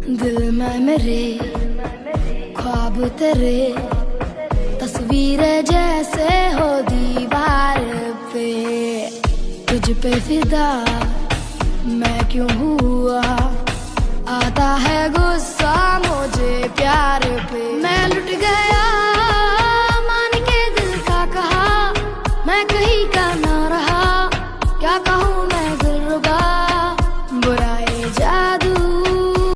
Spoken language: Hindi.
दिल में मेरे ख्वाब तेरे, तस्वीरें जैसे हो दीवार पे। तुझ पे फिदा मैं क्यों हुआ,